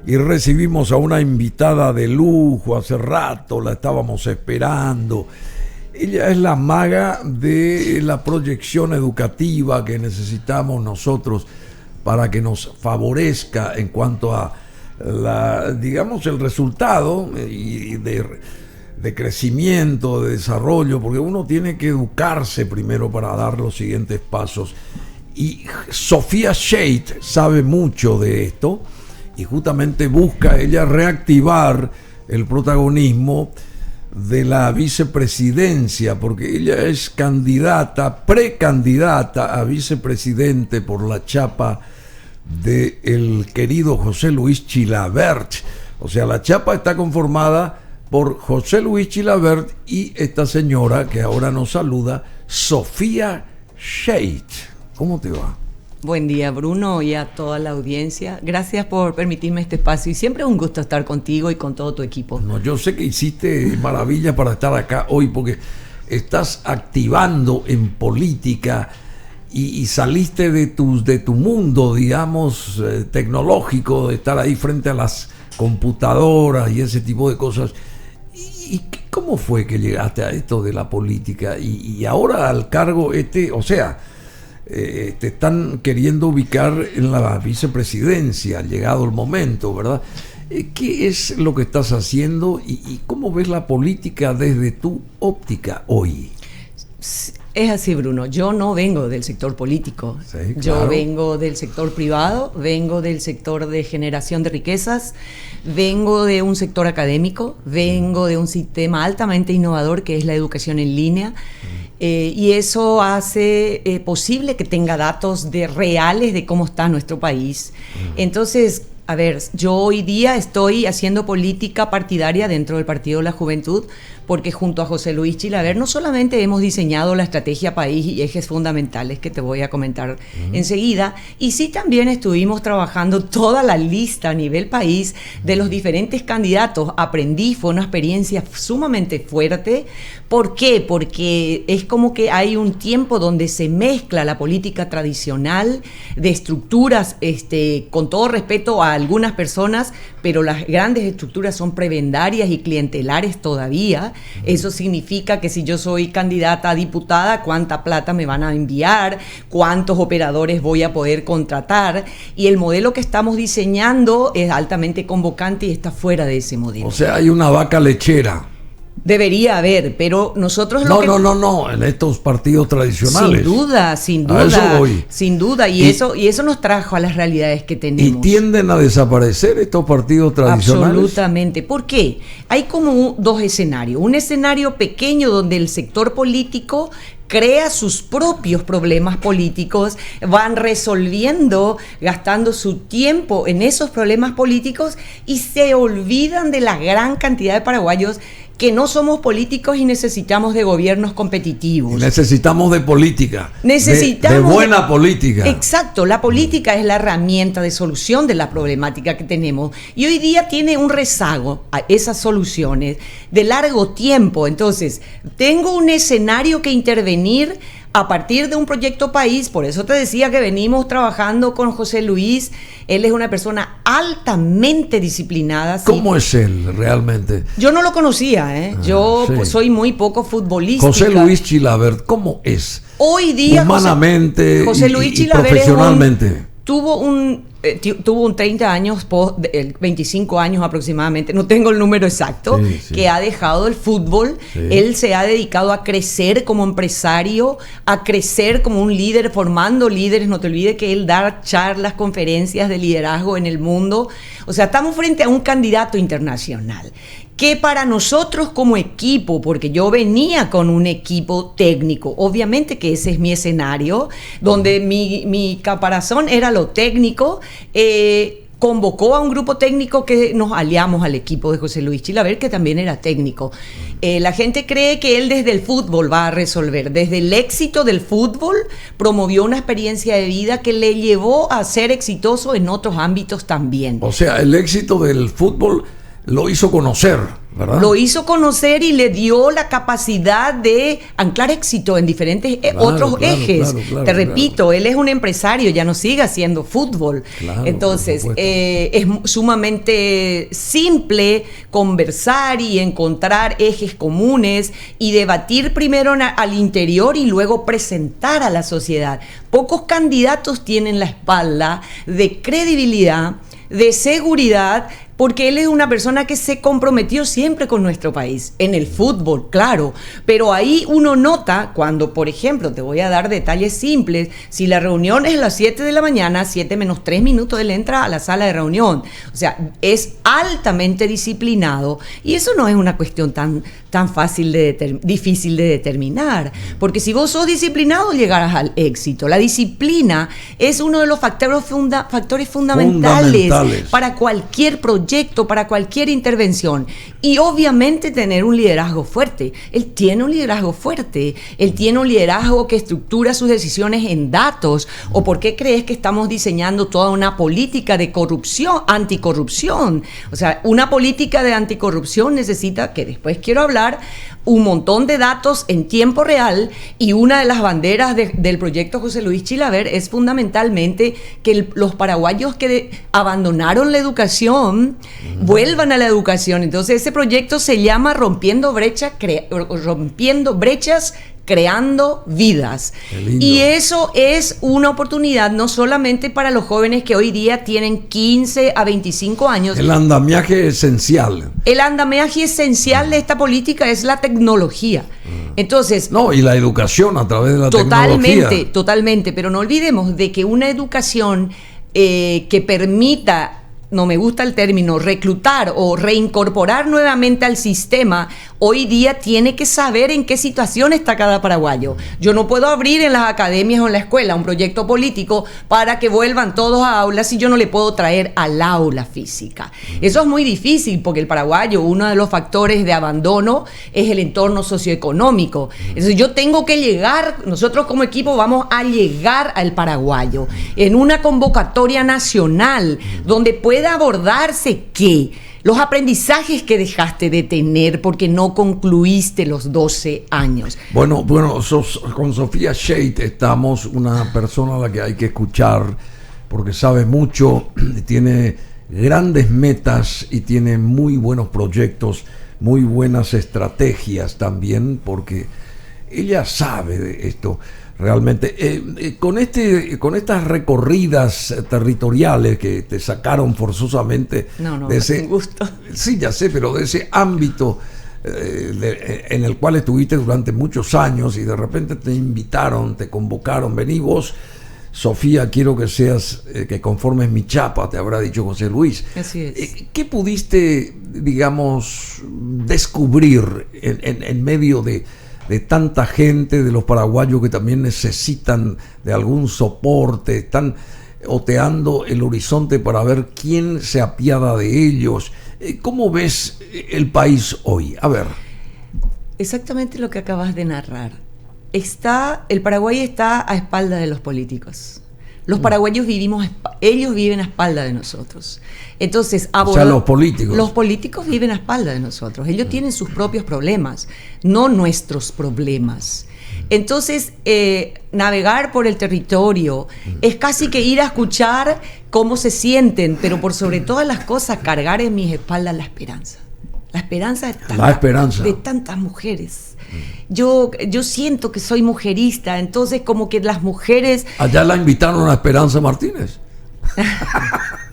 y recibimos a una invitada de lujo. Hace rato la estábamos esperando. Ella es la maga de la proyección educativa que necesitamos nosotros para que nos favorezca en cuanto a digamos, el resultado y de crecimiento, de desarrollo, porque uno tiene que educarse primero para dar los siguientes pasos. Y Sofía Scheidt sabe mucho de esto y justamente busca ella reactivar el protagonismo de la vicepresidencia, porque ella es precandidata a vicepresidente por la chapa del querido José Luis Chilavert. O sea, la chapa está conformada por José Luis Chilavert y esta señora que ahora nos saluda, Sofía Scheidt. ¿Cómo te va? Buen día, Bruno, y a toda la audiencia. Gracias por permitirme este espacio y siempre es un gusto estar contigo y con todo tu equipo. No, yo sé que hiciste maravillas para estar acá hoy porque estás activando en política y saliste de tu mundo, digamos, tecnológico, de estar ahí frente a las computadoras y ese tipo de cosas. ¿Y cómo fue que llegaste a esto de la política y ahora al cargo o sea, te están queriendo ubicar en la vicepresidencia, llegado el momento, ¿verdad? ¿Qué es lo que estás haciendo y cómo ves la política desde tu óptica hoy? Es así, Bruno. Yo no vengo del sector político. Sí, claro. Yo vengo del sector privado, vengo del sector de generación de riquezas, vengo de un sector académico, vengo de un sistema altamente innovador que es la educación en línea. Y eso hace posible que tenga datos reales de cómo está nuestro país. Entonces, a ver, yo hoy día estoy haciendo política partidaria dentro del Partido de la Juventud, porque junto a José Luis Chilavert no solamente hemos diseñado la estrategia país y ejes fundamentales que te voy a comentar enseguida, y sí también estuvimos trabajando toda la lista a nivel país de los diferentes candidatos. Aprendí, fue una experiencia sumamente fuerte. ¿Por qué? Porque es como que hay un tiempo donde se mezcla la política tradicional de estructuras, con todo respeto a algunas personas, pero las grandes estructuras son prebendarias y clientelares todavía. Eso significa que si yo soy candidata a diputada, cuánta plata me van a enviar, cuántos operadores voy a poder contratar, y el modelo que estamos diseñando es altamente convocante y está fuera de ese modelo. O sea, hay una vaca lechera. Debería haber, pero nosotros No, en estos partidos tradicionales. Sin duda, a eso voy. Sin duda, y eso nos trajo a las realidades que tenemos. ¿Y tienden a desaparecer estos partidos tradicionales? Absolutamente. ¿Por qué? Hay como dos escenarios. Un escenario pequeño donde el sector político crea sus propios problemas políticos, van resolviendo, gastando su tiempo en esos problemas políticos y se olvidan de la gran cantidad de paraguayos que no somos políticos y necesitamos de gobiernos competitivos. Y necesitamos de política. Necesitamos de buena política. Exacto, la política es la herramienta de solución de la problemática que tenemos. Y hoy día tiene un rezago a esas soluciones de largo tiempo. Entonces, tengo un escenario que intervenir a partir de un proyecto país. Por eso te decía que venimos trabajando con José Luis. Él es una persona altamente disciplinada. ¿Cómo es él realmente? Yo no lo conocía, Yo sí. Pues, soy muy poco futbolística. José Luis Chilavert, ¿cómo es? Hoy día humanamente José Luis Chilavert profesionalmente. Tuvo un 30 años, 25 años aproximadamente, no tengo el número exacto, sí. Que ha dejado el fútbol. Sí. Él se ha dedicado a crecer como empresario, a crecer como un líder, formando líderes. No te olvides que él da charlas, conferencias de liderazgo en el mundo. O sea, estamos frente a un candidato internacional que para nosotros como equipo, porque yo venía con un equipo técnico, obviamente que ese es mi escenario, donde mi caparazón era lo técnico, convocó a un grupo técnico que nos aliamos al equipo de José Luis Chilavert, que también era técnico. La gente cree que él desde el fútbol va a resolver. Desde el éxito del fútbol promovió una experiencia de vida que le llevó a ser exitoso en otros ámbitos también. O sea, el éxito del fútbol lo hizo conocer, ¿verdad? Lo hizo conocer y le dio la capacidad de anclar éxito en diferentes otros ejes. Te repito, él es un empresario, ya no sigue haciendo fútbol. Entonces, es sumamente simple conversar y encontrar ejes comunes y debatir primero al interior y luego presentar a la sociedad. Pocos candidatos tienen la espalda de credibilidad, de seguridad, porque él es una persona que se comprometió siempre con nuestro país, en el fútbol, claro, pero ahí uno nota cuando, por ejemplo, te voy a dar detalles simples, si la reunión es a las 7 de la mañana, 7 menos 3 minutos, él entra a la sala de reunión, o sea, es altamente disciplinado, y eso no es una cuestión tan fácil difícil de determinar, porque si vos sos disciplinado, llegarás al éxito. La disciplina es uno de los factores fundamentales para cualquier proyecto, para cualquier intervención, y obviamente tener un liderazgo fuerte. Él tiene un liderazgo fuerte, él tiene un liderazgo que estructura sus decisiones en datos. ¿O por qué crees que estamos diseñando toda una política de corrupción, anticorrupción? O sea, una política de anticorrupción necesita, que después quiero hablar, un montón de datos en tiempo real, y una de las banderas del proyecto José Luis Chilaver es fundamentalmente que los paraguayos que abandonaron la educación vuelvan a la educación. Entonces ese proyecto se llama Rompiendo Brechas, creando vidas. Y eso es una oportunidad no solamente para los jóvenes que hoy día tienen 15 a 25 años. El andamiaje esencial. El andamiaje esencial de esta política es la tecnología. Entonces, no, y la educación a través de la tecnología. Totalmente, pero no olvidemos de que una educación que permita, no me gusta el término, reclutar o reincorporar nuevamente al sistema, hoy día tiene que saber en qué situación está cada paraguayo. Yo no puedo abrir en las academias o en la escuela un proyecto político para que vuelvan todos a aulas si yo no le puedo traer al aula física. Eso es muy difícil porque el paraguayo, uno de los factores de abandono es el entorno socioeconómico. Entonces yo tengo que llegar, nosotros como equipo vamos a llegar al paraguayo en una convocatoria nacional donde pueda abordarse que los aprendizajes que dejaste de tener porque no concluiste los 12 años. Bueno, con Sofía Scheidt estamos, una persona a la que hay que escuchar porque sabe mucho, tiene grandes metas y tiene muy buenos proyectos, muy buenas estrategias también, porque ella sabe de esto. Realmente, con estas recorridas territoriales que te sacaron forzosamente de ese gusto. Sí, ya sé, pero de ese ámbito en el cual estuviste durante muchos años y de repente te invitaron, te convocaron, vení vos, Sofía, quiero que seas, que conformes mi chapa, te habrá dicho José Luis. Así es. ¿Qué pudiste, digamos, descubrir en medio de tanta gente, de los paraguayos que también necesitan de algún soporte, están oteando el horizonte para ver quién se apiada de ellos? ¿Cómo ves el país hoy? A ver. Exactamente lo que acabas de narrar. El Paraguay está a espalda de los políticos. Los paraguayos ellos viven a espalda de nosotros. Entonces, o sea, los políticos. Los políticos viven a espalda de nosotros. Ellos tienen sus propios problemas, no nuestros problemas. Entonces, navegar por el territorio es casi que ir a escuchar cómo se sienten, pero por sobre todas las cosas, cargar en mis espaldas la esperanza. La esperanza de tantas mujeres. Yo siento que soy mujerista, entonces como que las mujeres... Allá la invitaron a Esperanza Martínez.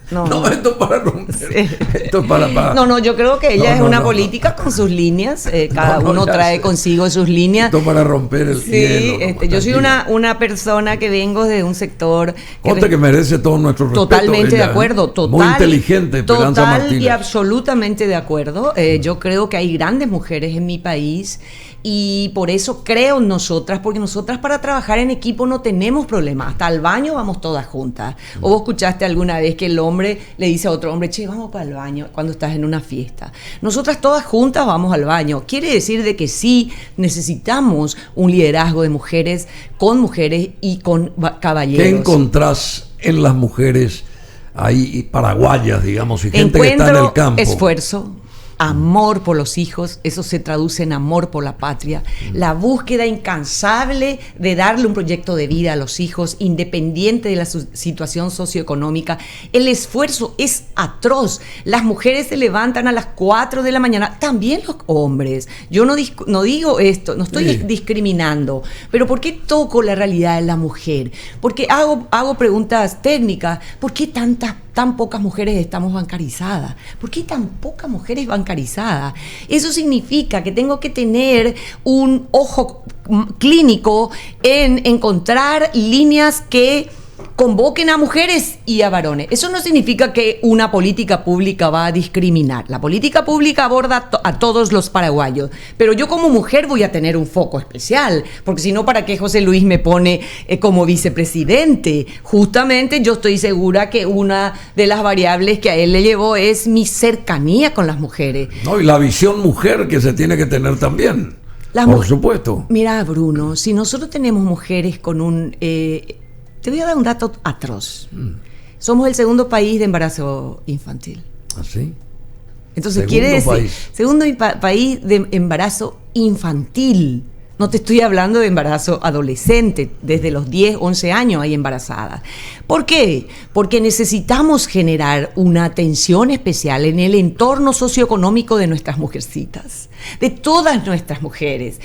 No, esto para romper. Sí. Esto es para... No, yo creo que ella es una política con sus líneas. Cada uno trae consigo sus líneas. Esto para romper el hielo. Yo soy una persona que vengo de un sector... que merece todo nuestro respeto. Totalmente de acuerdo. Muy inteligente, Esperanza Martínez. Total y absolutamente de acuerdo. Yo creo que hay grandes mujeres en mi país y por eso creo en nosotras, porque nosotras para trabajar en equipo no tenemos problemas. Hasta al baño vamos todas juntas. O vos escuchaste alguna vez que el hombre le dice a otro hombre, che, vamos para el baño cuando estás en una fiesta. Nosotras todas juntas vamos al baño. Quiere decir de que sí necesitamos un liderazgo de mujeres y con caballeros. ¿Qué encontrás en las mujeres ahí paraguayas, digamos, y gente que está en el campo? Esfuerzo. amor por los hijos, eso se traduce en amor por la patria, la búsqueda incansable de darle un proyecto de vida a los hijos, independiente de la situación socioeconómica. El esfuerzo es atroz. Las mujeres se levantan a las 4 de la mañana, también los hombres. Yo no digo esto, no estoy discriminando, pero ¿por qué toco la realidad de la mujer? Porque hago preguntas técnicas. ¿Por qué tan pocas mujeres estamos bancarizadas? ¿Por qué tan pocas mujeres bancarizadas? Eso significa que tengo que tener un ojo clínico en encontrar líneas que convoquen a mujeres y a varones. Eso no significa que una política pública va a discriminar. La política pública aborda a todos los paraguayos, pero yo como mujer voy a tener un foco especial, porque si no, ¿para qué José Luis me pone como vicepresidente? Justamente yo estoy segura que una de las variables que a él le llevó es mi cercanía con las mujeres. No, y la visión mujer que se tiene que tener también, por supuesto. Mira, Bruno, si nosotros tenemos mujeres con un... te voy a dar un dato atroz. Somos el segundo país de embarazo infantil. ¿Ah, sí? Entonces, quiere decir, segundo país de embarazo infantil. No te estoy hablando de embarazo adolescente. Desde los 10, 11 años hay embarazadas. ¿Por qué? Porque necesitamos generar una atención especial en el entorno socioeconómico de nuestras mujercitas, de todas nuestras mujeres.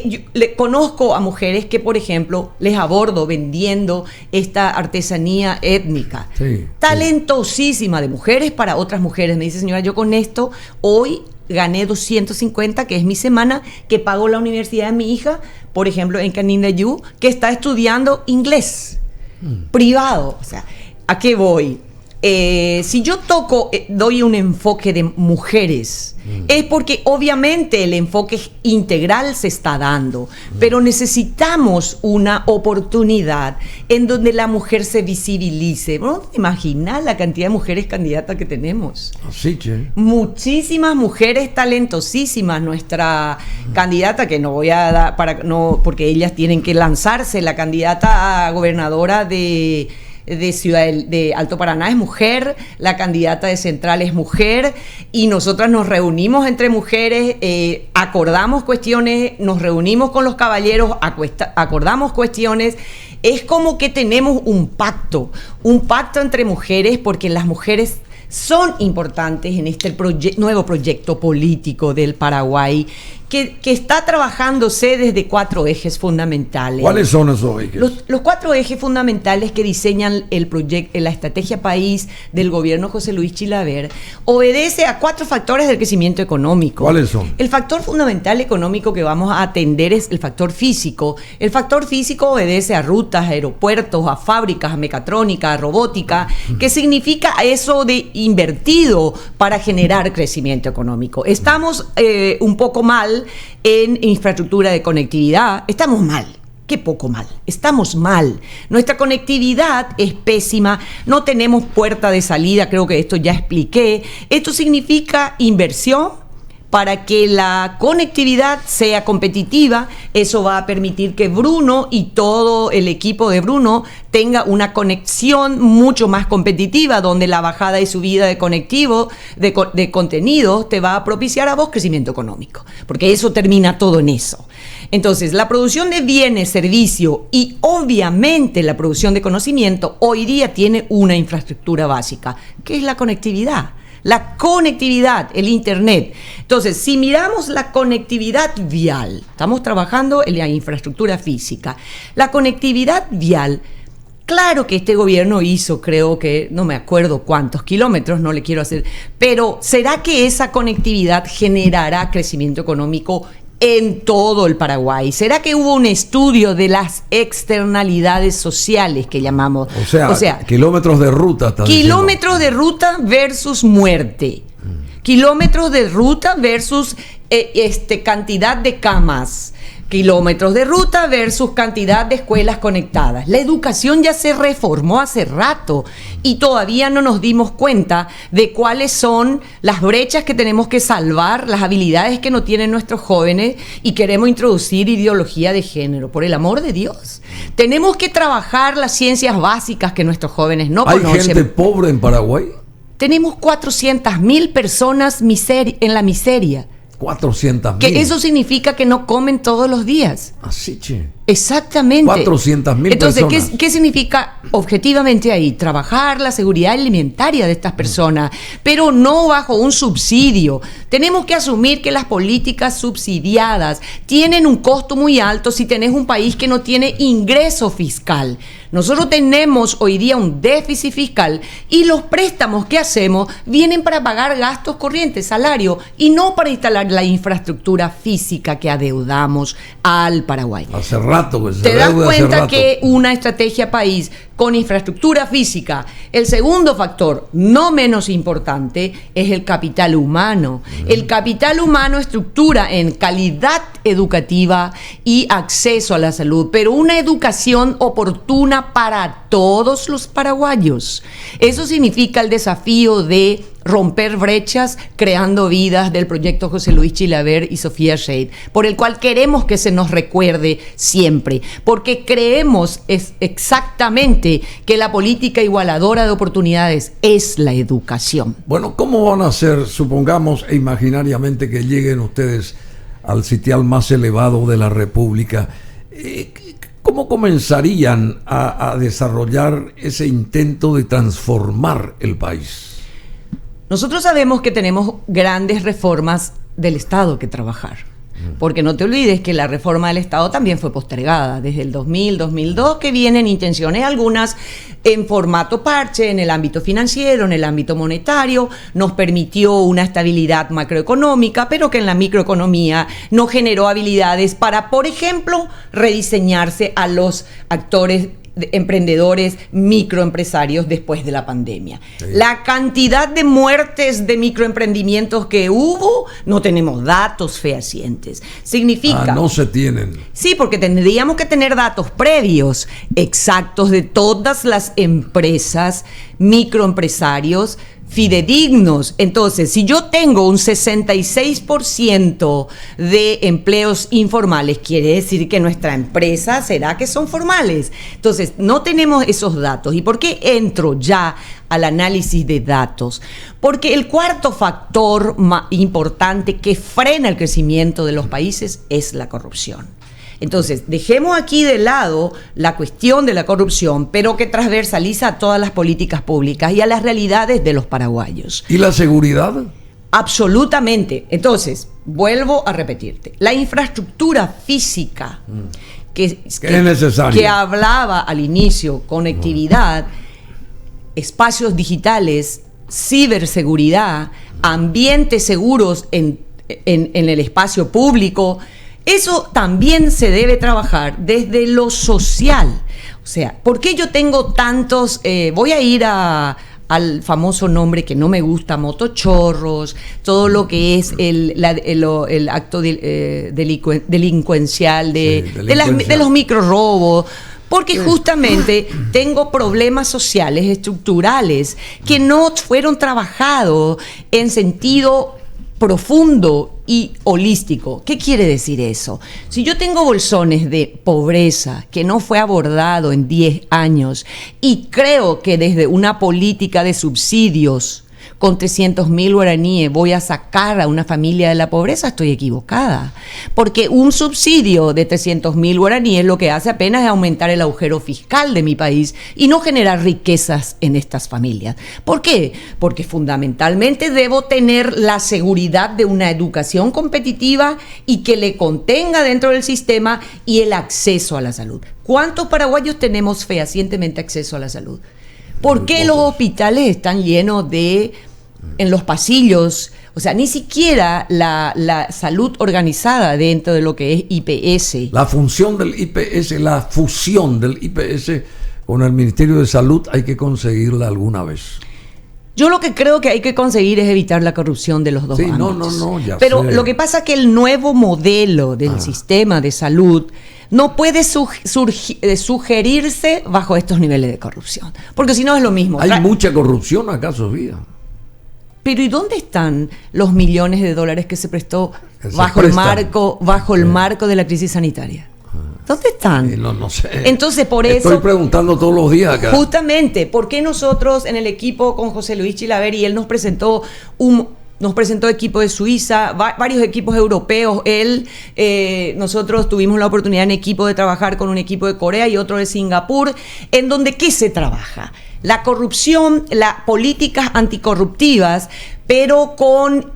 Yo conozco a mujeres que, por ejemplo, les abordo vendiendo esta artesanía étnica. Sí, talentosísima, de mujeres para otras mujeres. Me dice, señora, yo con esto hoy gané 250, que es mi semana, que pago la universidad de mi hija, por ejemplo, en Canindeyú, que está estudiando inglés privado. O sea, ¿a qué voy? Si yo doy un enfoque de mujeres, es porque obviamente el enfoque integral se está dando, pero necesitamos una oportunidad en donde la mujer se visibilice. ¿No te imaginas la cantidad de mujeres candidatas que tenemos? Sí, che. Muchísimas mujeres talentosísimas. Nuestra candidata, que no voy a dar, porque ellas tienen que lanzarse, la candidata a gobernadora de Ciudad de Alto Paraná es mujer, la candidata de Central es mujer, y nosotras nos reunimos entre mujeres, acordamos cuestiones, nos reunimos con los caballeros, acordamos cuestiones. Es como que tenemos un pacto entre mujeres, porque las mujeres son importantes en este nuevo proyecto político del Paraguay, que está trabajándose desde 4 ejes fundamentales. ¿Cuáles son esos ejes? Los 4 ejes fundamentales que diseñan la estrategia país del gobierno José Luis Chilavert obedece a 4 factores del crecimiento económico. ¿Cuáles son? El factor fundamental económico que vamos a atender es el factor físico. El factor físico obedece a rutas, a aeropuertos, a fábricas, a mecatrónica, a robótica, que significa eso de invertido para generar crecimiento económico. Estamos un poco mal en infraestructura de conectividad. Estamos mal. Qué poco mal. Estamos mal. Nuestra conectividad es pésima. No tenemos puerta de salida. Creo que esto ya expliqué. Esto significa inversión para que la conectividad sea competitiva. Eso va a permitir que Bruno y todo el equipo de Bruno tenga una conexión mucho más competitiva, donde la bajada y subida de contenidos te va a propiciar a vos crecimiento económico, porque eso termina todo en eso. Entonces, la producción de bienes, servicios y obviamente la producción de conocimiento hoy día tiene una infraestructura básica, que es la conectividad. La conectividad, el internet. Entonces, si miramos la conectividad vial, estamos trabajando en la infraestructura física. La conectividad vial, claro que este gobierno hizo, creo que, no me acuerdo cuántos kilómetros, no le quiero hacer, pero ¿será que esa conectividad generará crecimiento económico en todo el Paraguay? ¿Será que hubo un estudio de las externalidades sociales que llamamos? O sea, kilómetros de ruta. Kilómetros de ruta versus muerte. Kilómetros de ruta versus cantidad de camas. Kilómetros de ruta versus cantidad de escuelas conectadas. La educación ya se reformó hace rato y todavía no nos dimos cuenta de cuáles son las brechas que tenemos que salvar, las habilidades que no tienen nuestros jóvenes, y queremos introducir ideología de género. Por el amor de Dios. Tenemos que trabajar las ciencias básicas que nuestros jóvenes no conocen. ¿Hay gente pobre en Paraguay? tenemos 400.000 personas en la miseria. 400.000. Que eso significa que no comen todos los días. Así, che. Exactamente. 400.000 Entonces, personas. ¿qué significa objetivamente ahí? Trabajar la seguridad alimentaria de estas personas, pero no bajo un subsidio. Tenemos que asumir que las políticas subsidiadas tienen un costo muy alto si tenés un país que no tiene ingreso fiscal. Nosotros tenemos hoy día un déficit fiscal y los préstamos que hacemos vienen para pagar gastos corrientes, salario, y no para instalar la infraestructura física que adeudamos al Paraguay. Hace rato que se Te das deuda, hace cuenta rato. que una estrategia país con infraestructura física, el segundo factor, no menos importante, es el capital humano. El capital humano estructura en calidad educativa y acceso a la salud, pero una educación oportuna para todos los paraguayos. Eso significa el desafío de romper brechas, creando vidas, del proyecto José Luis Chilaver y Sofía Shade, por el cual queremos que se nos recuerde siempre, porque creemos exactamente que la política igualadora de oportunidades es la educación. Bueno, ¿cómo van a hacer, supongamos imaginariamente, que lleguen ustedes al sitial más elevado de la República? ¿Cómo comenzarían a desarrollar ese intento de transformar el país? Nosotros sabemos que tenemos grandes reformas del Estado que trabajar, porque no te olvides que la reforma del Estado también fue postergada desde el 2000, 2002, que vienen intenciones algunas en formato parche, en el ámbito financiero, en el ámbito monetario, nos permitió una estabilidad macroeconómica, pero que en la microeconomía no generó habilidades para, por ejemplo, rediseñarse a los actores emprendedores, microempresarios después de la pandemia. Sí. La cantidad de muertes de microemprendimientos que hubo, no tenemos datos fehacientes. Significa... no se tienen. Sí, porque tendríamos que tener datos previos, exactos, de todas las empresas, microempresarios, fidedignos. Entonces, si yo tengo un 66% de empleos informales, quiere decir que nuestra empresa será que son formales. Entonces, no tenemos esos datos. ¿Y por qué entro ya al análisis de datos? Porque el cuarto factor importante que frena el crecimiento de los países es la corrupción. Entonces, dejemos aquí de lado la cuestión de la corrupción, pero que transversaliza a todas las políticas públicas y a las realidades de los paraguayos. ¿Y la seguridad? Absolutamente. Entonces, vuelvo a repetirte, la infraestructura física que es necesaria, que hablaba al inicio, conectividad, espacios digitales, ciberseguridad, ambientes seguros en el espacio público. Eso también se debe trabajar desde lo social. O sea, ¿por qué yo tengo tantos? Voy a ir al famoso nombre que no me gusta, motochorros, todo lo que es el acto delincuencial de los microrrobos. Porque justamente tengo problemas sociales estructurales que no fueron trabajados en sentido profundo y holístico. ¿Qué quiere decir eso? Si yo tengo bolsones de pobreza que no fue abordado en 10 años y creo que desde una política de subsidios con 300.000 guaraníes voy a sacar a una familia de la pobreza, estoy equivocada. Porque un subsidio de 300.000 guaraníes lo que hace apenas es aumentar el agujero fiscal de mi país y no generar riquezas en estas familias. ¿Por qué? Porque fundamentalmente debo tener la seguridad de una educación competitiva y que le contenga dentro del sistema y el acceso a la salud. ¿Cuántos paraguayos tenemos fehacientemente acceso a la salud? ¿Por qué los hospitales están llenos en los pasillos? O sea, ni siquiera la salud organizada dentro de lo que es IPS. La función del IPS, la fusión del IPS con el Ministerio de Salud hay que conseguirla alguna vez. Yo lo que creo que hay que conseguir es evitar la corrupción de los dos ámbitos. Ya Pero sé. Lo que pasa es que el nuevo modelo del sistema de salud no puede sugerirse bajo estos niveles de corrupción. Porque si no es lo mismo. Hay mucha corrupción acá, Sofía. Pero ¿y dónde están los millones de dólares que se prestó bajo el marco de la crisis sanitaria? ¿Dónde están? No sé. Entonces, por eso... Estoy preguntando todos los días acá. Justamente, ¿por qué nosotros en el equipo con José Luis Chilaveri, él nos presentó equipo de Suiza, varios equipos europeos, nosotros tuvimos la oportunidad en equipo de trabajar con un equipo de Corea y otro de Singapur, en donde ¿qué se trabaja? La corrupción, las políticas anticorruptivas, pero con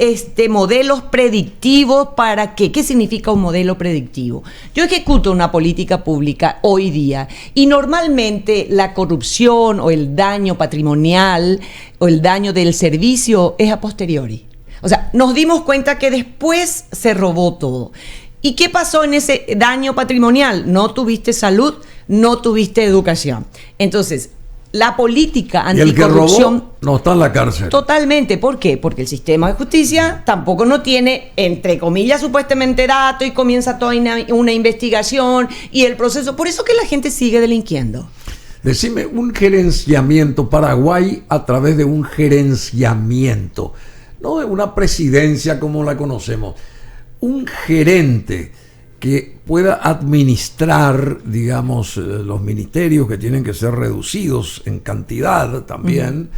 modelos predictivos. ¿Para qué? ¿Qué significa un modelo predictivo? Yo ejecuto una política pública hoy día y normalmente la corrupción o el daño patrimonial o el daño del servicio es a posteriori. O sea, nos dimos cuenta que después se robó todo. ¿Y qué pasó en ese daño patrimonial? No tuviste salud, no tuviste educación. Entonces, la política anticorrupción... Y el que robó no está en la cárcel. Totalmente. ¿Por qué? Porque el sistema de justicia tampoco no tiene, entre comillas, supuestamente datos y comienza toda una investigación y el proceso. Por eso que la gente sigue delinquiendo. Decime, un gerenciamiento, Paraguay a través de un gerenciamiento, no de una presidencia como la conocemos, un gerente que pueda administrar, digamos, los ministerios que tienen que ser reducidos en cantidad también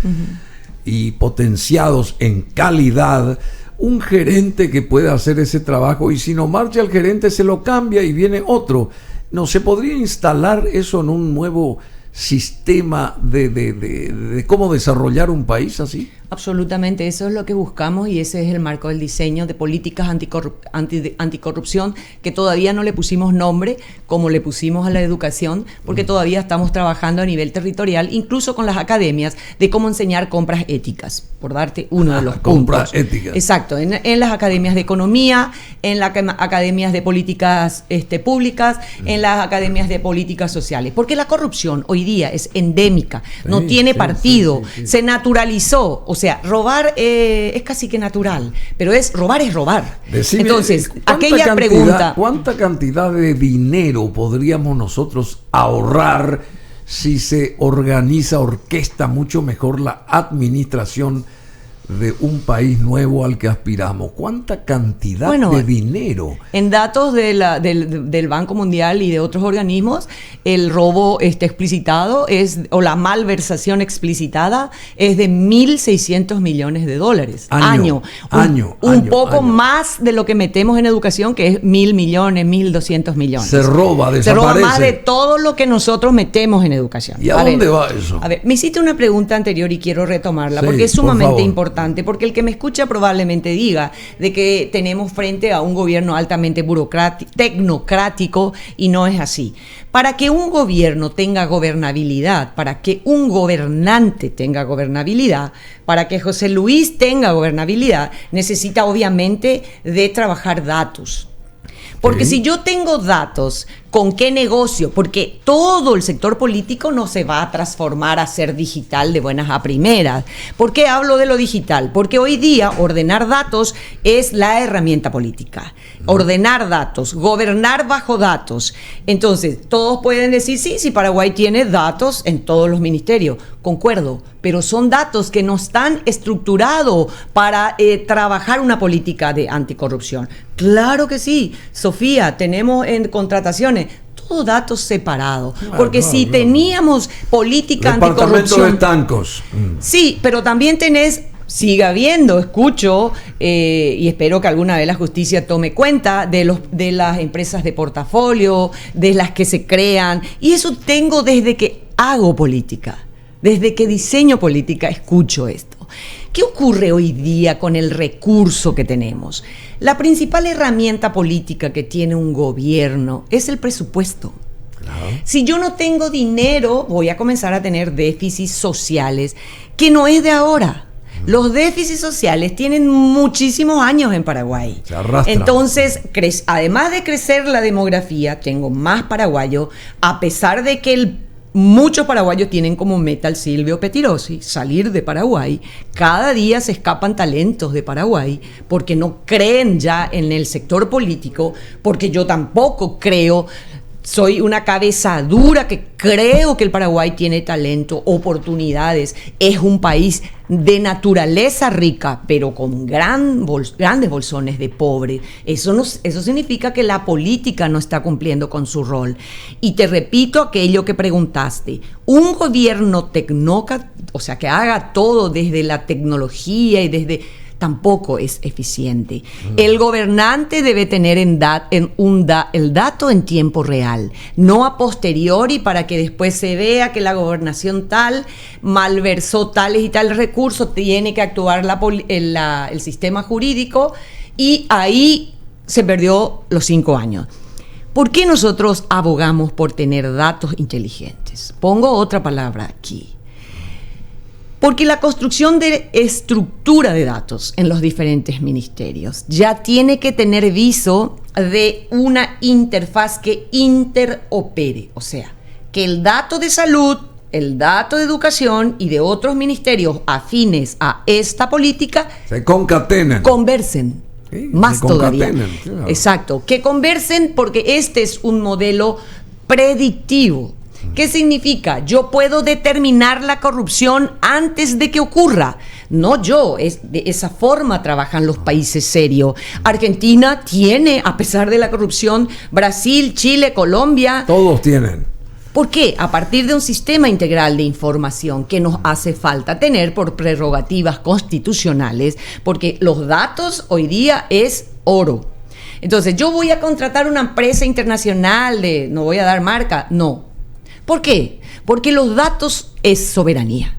y potenciados en calidad, un gerente que pueda hacer ese trabajo y si no marcha el gerente se lo cambia y viene otro. ¿No se podría instalar eso en un nuevo sistema de cómo desarrollar un país así? Absolutamente, eso es lo que buscamos y ese es el marco del diseño de políticas anticorrupción, que todavía no le pusimos nombre como le pusimos a la educación, porque todavía estamos trabajando a nivel territorial, incluso con las academias, de cómo enseñar compras éticas, por darte uno de los compras puntos. Éticas. Exacto, en las academias de economía, en las academias de políticas públicas, en las academias de políticas sociales, porque la corrupción hoy día es endémica, no tiene partido, se naturalizó. O sea, robar es casi que natural, pero robar es robar. Decime, entonces, aquella pregunta... ¿Cuánta cantidad de dinero podríamos nosotros ahorrar si se orquesta mucho mejor la administración de un país nuevo al que aspiramos? ¿Cuánta cantidad de dinero? En datos del Banco Mundial y de otros organismos, el robo explicitado o la malversación explicitada es de $1.600 millones año. Un poco más de lo que metemos en educación, que es 1.000 millones, 1.200 millones. Se roba, desaparece. Se roba más de todo lo que nosotros metemos en educación. ¿Y a dónde va eso? A ver, me hiciste una pregunta anterior y quiero retomarla, porque es sumamente importante. Porque el que me escucha probablemente diga de que tenemos frente a un gobierno altamente tecnocrático y no es así. Para que un gobierno tenga gobernabilidad, para que un gobernante tenga gobernabilidad, para que José Luis tenga gobernabilidad, necesita obviamente de trabajar datos. Porque si yo tengo datos, ¿con qué negocio? Porque todo el sector político no se va a transformar a ser digital de buenas a primeras. ¿Por qué hablo de lo digital? Porque hoy día ordenar datos es la herramienta política. Ordenar datos, gobernar bajo datos. Entonces, todos pueden decir, sí, Paraguay tiene datos en todos los ministerios. Concuerdo, pero son datos que no están estructurados para trabajar una política de anticorrupción. Claro que sí, Sofía, tenemos en contrataciones todos datos separados, porque si teníamos política anticorrupción... Departamento de estancos. Sí, pero también sigue habiendo, escucho, y espero que alguna vez la justicia tome cuenta de las empresas de portafolio, de las que se crean, y eso tengo desde que hago política. Desde que diseño política escucho esto. ¿Qué ocurre hoy día con el recurso que tenemos? La principal herramienta política que tiene un gobierno es el presupuesto. Claro. Si yo no tengo dinero, voy a comenzar a tener déficits sociales, que no es de ahora. Los déficits sociales tienen muchísimos años en Paraguay. Se arrastran. Entonces, además de crecer la demografía, tengo más paraguayos, a pesar de que muchos paraguayos tienen como meta al Silvio Pettirossi, salir de Paraguay. Cada día se escapan talentos de Paraguay porque no creen ya en el sector político, porque yo tampoco creo soy una cabeza dura que creo que el Paraguay tiene talento, oportunidades, es un país de naturaleza rica, pero con grandes bolsones de pobres. Eso significa que la política no está cumpliendo con su rol. Y te repito aquello que preguntaste, un gobierno tecnócrata, o sea, que haga todo desde la tecnología y tampoco es eficiente. El gobernante debe tener el dato en tiempo real, no a posteriori para que después se vea que la gobernación tal malversó tales y tales recursos, tiene que actuar el sistema jurídico y ahí se perdió los 5 años. ¿Por qué nosotros abogamos por tener datos inteligentes? Pongo otra palabra aquí. Porque la construcción de estructura de datos en los diferentes ministerios ya tiene que tener viso de una interfaz que interopere, o sea, que el dato de salud, el dato de educación y de otros ministerios afines a esta política se concatenen, conversen. Sí, más todavía. Claro. Exacto, que conversen porque este es un modelo predictivo. ¿Qué significa? Yo puedo determinar la corrupción antes de que ocurra. No yo, de esa forma trabajan los países serios. Argentina tiene, a pesar de la corrupción, Brasil, Chile, Colombia. Todos tienen. ¿Por qué? A partir de un sistema integral de información que nos hace falta tener por prerrogativas constitucionales, porque los datos hoy día es oro. Entonces, yo voy a contratar una empresa internacional no voy a dar marca, no. ¿Por qué? Porque los datos es soberanía.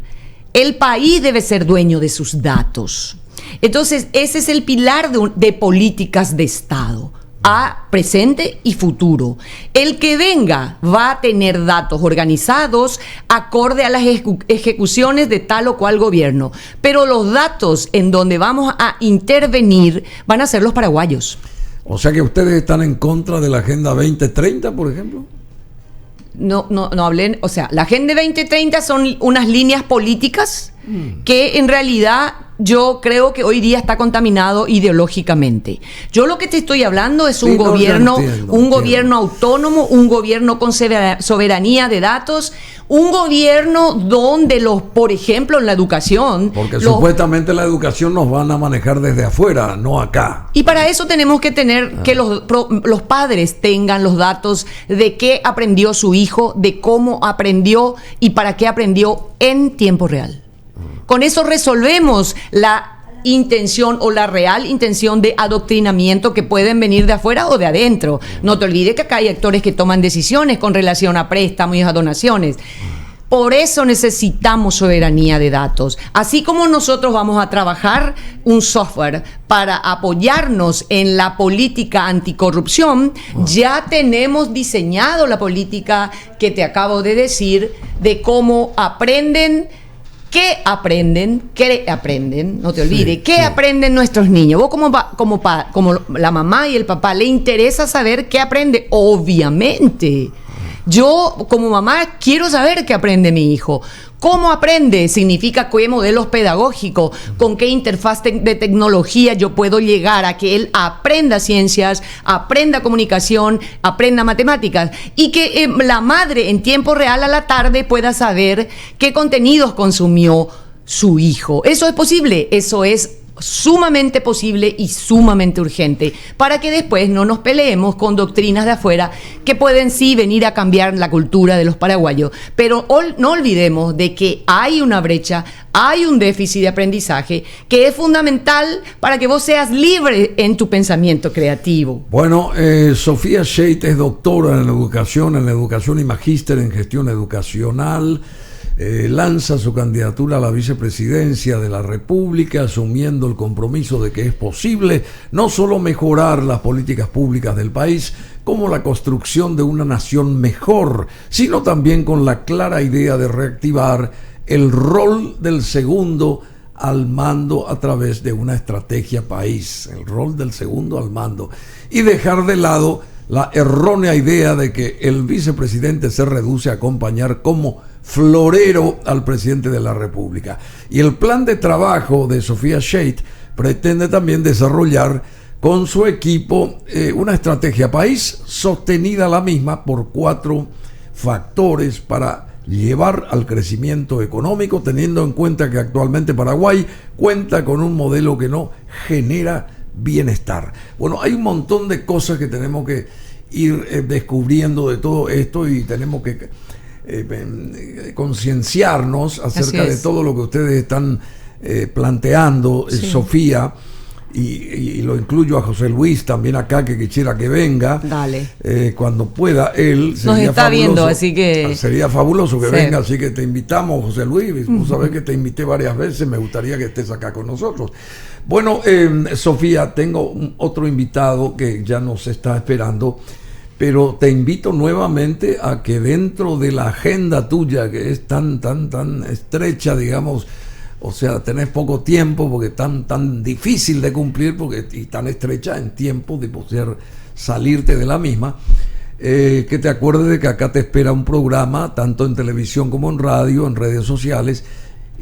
El país debe ser dueño de sus datos. Entonces, ese es el pilar de políticas de Estado, a presente y futuro. El que venga va a tener datos organizados acorde a las ejecuciones de tal o cual gobierno. Pero los datos en donde vamos a intervenir van a ser los paraguayos. O sea que ustedes están en contra de la Agenda 2030, por ejemplo. No hablen, o sea, la Agenda 2030 son unas líneas políticas que en realidad yo creo que hoy día está contaminado ideológicamente. Yo lo que te estoy hablando es un gobierno autónomo, un gobierno con soberanía de datos, un gobierno donde por ejemplo, en la educación... Porque supuestamente la educación nos van a manejar desde afuera, no acá. Y para eso tenemos que tener que los padres tengan los datos de qué aprendió su hijo, de cómo aprendió y para qué aprendió en tiempo real. Con eso resolvemos la intención o la real intención de adoctrinamiento que pueden venir de afuera o de adentro. No te olvides que acá hay actores que toman decisiones con relación a préstamos y a donaciones. Por eso necesitamos soberanía de datos. Así como nosotros vamos a trabajar un software para apoyarnos en la política anticorrupción, ya tenemos diseñado la política que te acabo de decir de cómo aprenden. ¿Qué aprenden? No te olvides. ¿Qué aprenden nuestros niños? Vos como la mamá y el papá, ¿le interesa saber qué aprende? Obviamente. Yo como mamá quiero saber qué aprende mi hijo. ¿Cómo aprende? Significa qué modelos pedagógicos, con qué interfaz de tecnología yo puedo llegar a que él aprenda ciencias, aprenda comunicación, aprenda matemáticas y que la madre en tiempo real a la tarde pueda saber qué contenidos consumió su hijo. ¿Eso es posible? Eso es sumamente posible y sumamente urgente para que después no nos peleemos con doctrinas de afuera que pueden sí venir a cambiar la cultura de los paraguayos, pero no olvidemos de que hay una brecha, hay un déficit de aprendizaje que es fundamental para que vos seas libre en tu pensamiento creativo. Bueno, Sofía Scheidt es doctora en educación y magíster en gestión educacional. Lanza su candidatura a la vicepresidencia de la República, asumiendo el compromiso de que es posible no solo mejorar las políticas públicas del país, como la construcción de una nación mejor, sino también con la clara idea de reactivar el rol del segundo al mando a través de una estrategia país, el rol del segundo al mando, y dejar de lado la errónea idea de que el vicepresidente se reduce a acompañar como florero al presidente de la República. Y el plan de trabajo de Sofía Scheidt pretende también desarrollar con su equipo una estrategia país sostenida la misma por 4 factores para llevar al crecimiento económico, teniendo en cuenta que actualmente Paraguay cuenta con un modelo que no genera bienestar. Bueno, hay un montón de cosas que tenemos que ir descubriendo de todo esto y tenemos que concienciarnos acerca de todo lo que ustedes están planteando, sí. Sofía, y lo incluyo a José Luis también acá, que quisiera que venga. Dale. Cuando pueda él. Nos está viendo, así que... Sería fabuloso que venga, así que te invitamos, José Luis. Vos sabés que te invité varias veces, me gustaría que estés acá con nosotros. Bueno, Sofía, tengo otro invitado que ya nos está esperando, pero te invito nuevamente a que dentro de la agenda tuya, que es tan estrecha, digamos, o sea, tenés poco tiempo porque es tan difícil de cumplir y tan estrecha en tiempo de poder salirte de la misma, que te acuerdes de que acá te espera un programa, tanto en televisión como en radio, en redes sociales,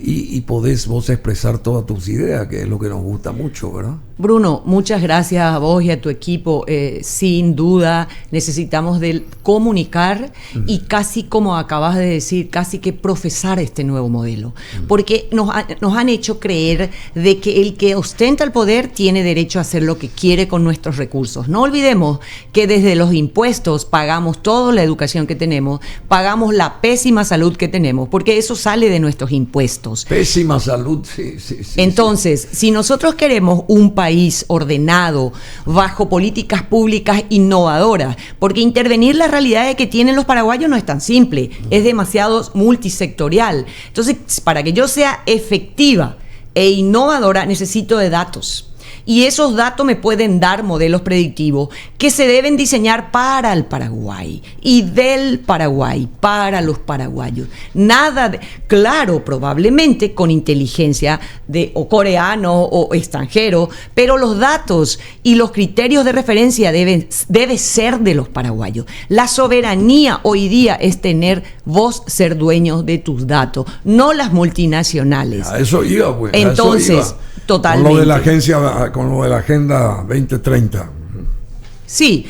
y podés vos expresar todas tus ideas, que es lo que nos gusta mucho, ¿verdad? Bruno, muchas gracias a vos y a tu equipo. Sin duda necesitamos de comunicar y casi, como acabas de decir, casi que profesar este nuevo modelo. Porque nos han hecho creer de que el que ostenta el poder tiene derecho a hacer lo que quiere con nuestros recursos. No olvidemos que desde los impuestos pagamos toda la educación que tenemos, pagamos la pésima salud que tenemos, porque eso sale de nuestros impuestos. Pésima salud, sí. Entonces, si nosotros queremos un país ordenado, bajo políticas públicas innovadoras, porque intervenir la realidad que tienen los paraguayos no es tan simple, es demasiado multisectorial. Entonces, para que yo sea efectiva e innovadora, necesito de datos. Y esos datos me pueden dar modelos predictivos que se deben diseñar para el Paraguay y del Paraguay, para los paraguayos. Claro, probablemente con inteligencia de o coreano o extranjero, pero los datos y los criterios de referencia debe ser de los paraguayos. La soberanía hoy día es tener vos ser dueños de tus datos, no las multinacionales. A eso iba, pues. Entonces, totalmente. Con lo de la Agenda 2030. Sí,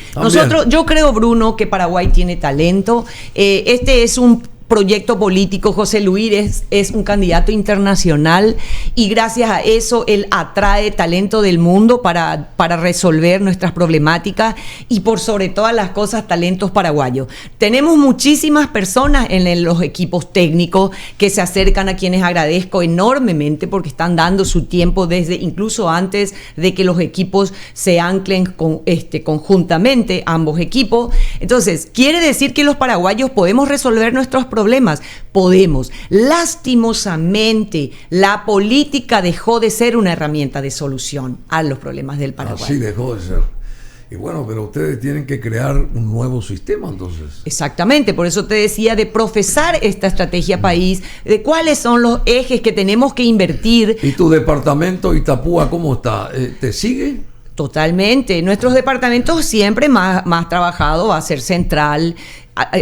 yo creo, Bruno, que Paraguay tiene talento. Este es un proyecto político. José Luis es un candidato internacional y gracias a eso él atrae talento del mundo para resolver nuestras problemáticas y por sobre todas las cosas talentos paraguayos. Tenemos muchísimas personas en los equipos técnicos que se acercan, a quienes agradezco enormemente porque están dando su tiempo desde incluso antes de que los equipos se anclen conjuntamente, ambos equipos. Entonces, quiere decir que los paraguayos podemos resolver nuestros problemas. Podemos. Lastimosamente, la política dejó de ser una herramienta de solución a los problemas del Paraguay. Así dejó de ser. Y bueno, pero ustedes tienen que crear un nuevo sistema, entonces. Exactamente, por eso te decía de profesar esta estrategia país, de cuáles son los ejes que tenemos que invertir. ¿Y tu departamento Itapúa cómo está? ¿Te sigue? Totalmente. Nuestros departamentos siempre más trabajado va a ser Central,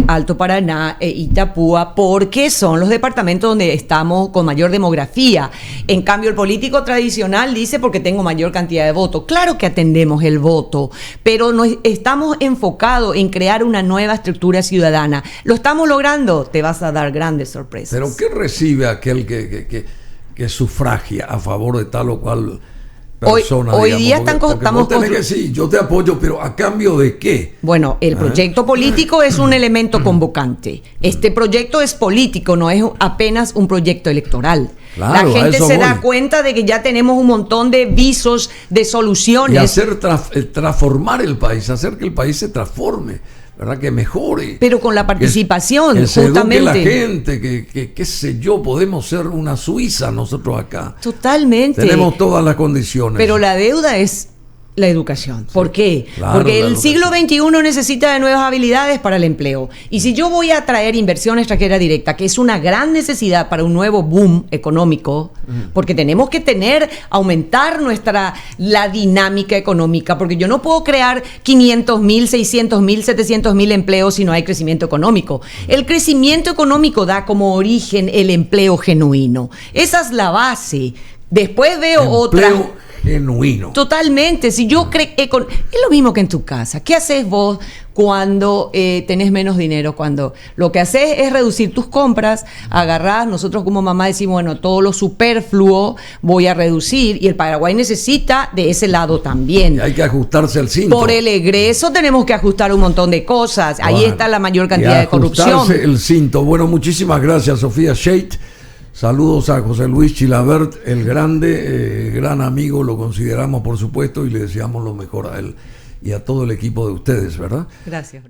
Alto Paraná e Itapúa, porque son los departamentos donde estamos con mayor demografía. En cambio, el político tradicional dice porque tengo mayor cantidad de votos. Claro que atendemos el voto, pero estamos enfocados en crear una nueva estructura ciudadana. ¿Lo estamos logrando? Te vas a dar grandes sorpresas. ¿Pero qué recibe aquel que sufragia a favor de tal o cual persona? Hoy día estamos que sí, yo te apoyo, pero ¿a cambio de qué? Bueno, el proyecto político es un elemento convocante. Este proyecto es político, no es apenas un proyecto electoral. Claro, la gente se da cuenta de que ya tenemos un montón de visos, de soluciones. Y hacer transformar el país, hacer que el país se transforme, ¿verdad? Que mejore. Pero con la participación, que justamente. Que la gente, que qué sé yo, podemos ser una Suiza nosotros acá. Totalmente. Tenemos todas las condiciones. Pero la deuda es la educación. ¿Por Sí, qué? claro, Porque el siglo XXI necesita de nuevas habilidades para el empleo. Y si yo voy a traer inversión extranjera directa, que es una gran necesidad para un nuevo boom económico, porque tenemos que aumentar la dinámica económica, porque yo no puedo crear 500.000, 600.000, 700.000 empleos si no hay crecimiento económico. El crecimiento económico da como origen el empleo genuino. Esa es la base. Después veo otra. genuino. Totalmente. Si yo creo es lo mismo que en tu casa. ¿Qué haces vos cuando tenés menos dinero? Cuando lo que haces es reducir tus compras, agarrás, nosotros como mamá decimos, bueno, todo lo superfluo voy a reducir, y el Paraguay necesita de ese lado también. Y hay que ajustarse al cinto. Por el egreso tenemos que ajustar un montón de cosas. Ahí Bueno, está la mayor cantidad de corrupción. Ajustarse el cinto. Bueno, muchísimas gracias, Sofía Scheidt. Saludos a José Luis Chilabert, el grande, gran amigo, lo consideramos por supuesto y le deseamos lo mejor a él y a todo el equipo de ustedes, ¿verdad? Gracias.